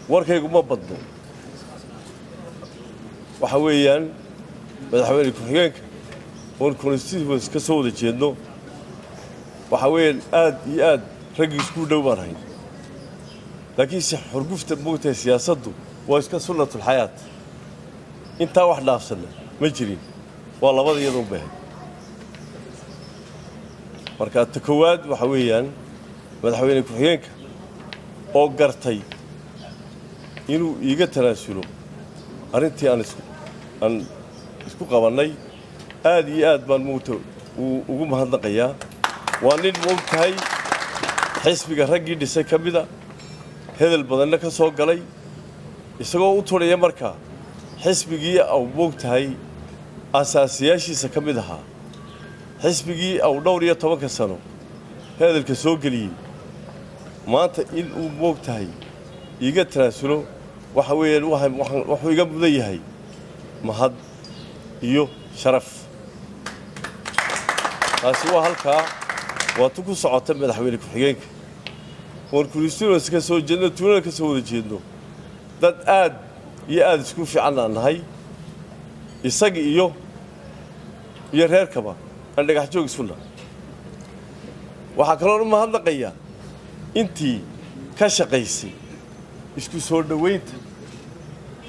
warkaygu ma badno waxa weeyaan madaxweyne ku-xigeenka oon constituency ka soo wada jeedno waxa weeyaan aad iyo aad raggi isku dhow baan hayn laakiin si xurgufta moogtahay siyaasaddu waa iska sunnatul xayaat intaa wax dhaafsana ma jirin waa labada iyadoo baahan marka ta koowaad waxa weeyaan madaxweyne ku-xigeenka oo gartay inuu iiga tanaasulo arrintii aan isku qabannay aad iyo aad baan moogta ugu mahadnaqayaa waa nin moogtahay xisbiga raggii dhisay ka mida hedel badanna ka soo galay isagoo u turaya markaa xisbigii au moogtahay asaasiyaashiisa ka mid ahaa xisbigii au dhowr iyo 10 sano hedelka soo geliyey maanta in uu moogtahay iiga tanaasulo waxa weeyaan wuxuu iga mudan yahay mahad iyo sharaf taasi waa halkaa waa tu ku socota madaxweyne ku-xigeenka oon constituency ka soo jeedno tuulana ka soo wada jeedno dad aad iyo aad isku fiican aan nahay isaga iyo reerkaba aan dhagax joog isuna waxaa kaloo u mahadnaqayaa intii ka shaqaysay isku soo dhaweynta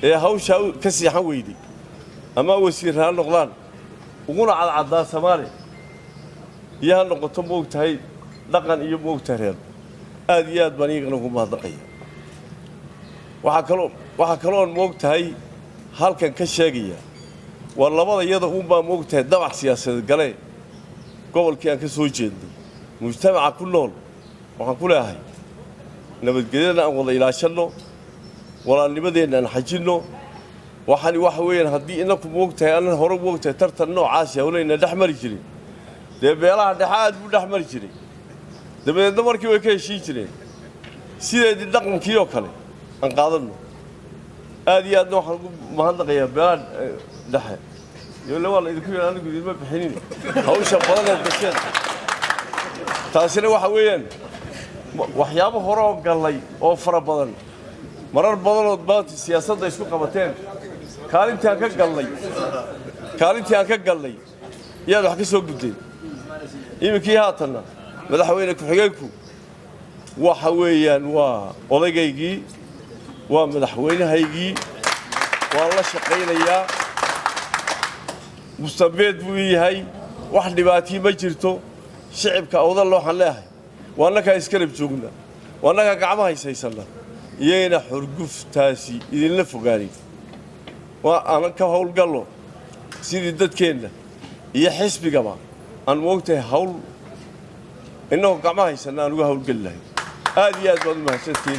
ee hawsha ka siixan weyday ama wasiir ha noqdaan uguna cadcaddaa Soomaali iyo ha noqoto moogtahay dhaqan iyo moogtahay reer aad iyo aad baan iyagana ugu mahadnaqaya waxaa kaloo moogtahay halkan ka sheegaya waa labada iyada baa moogtahay dabac siyaasadeed gale gobolkii aan ka soo jeednay mujtamaca ku nool waxaan ku leeyahay nabadgelyada aan wada ilaashano walaalnimadeena aan xajino waxaan waxa weeyaan haddii inaku moogtahay aan hore moogtahay tartan noocaas hawlayna dhaxmari jirin dee beelaha dhaxaad buu dhaxmari jiray dabeedna markii way ka heshiin jireen sideedii dhaqankii oo kale aan qaadano aad iyo aadna waxaan ugu mahadnaqayaa beelaha dhexe iyo la idinku yidhi anigu idinma bixinin hawsha badan ee gasheed taasina waxa weeyaan waxyaabo hore oo galay oo fara badan marar badan oo maanta siyaasadda isku qabateen kaalintii aan ka galnay yaad wax ka soo gudeen iminkii haatanna madaxweyne ku-xigeenku waxa weeyaan waa odaygaygii waa madaxweynahaygii waan la shaqaynayaa mustabeed buu yahay wax dhibaatii ma jirto shicibka awdal waxaan leeyahay waa annagaa iskarab joogna waa annagaa gacmaha haysaysana iyagana xurguftaasi idinla fogaanin waa aan ka howlgallo sidii dadkeenna iyo xisbigaba aan moogtahay hawl innagoo gacmaha haysana aan uga howlgeli lahayn aad iyo aad baad u mahadsantihiin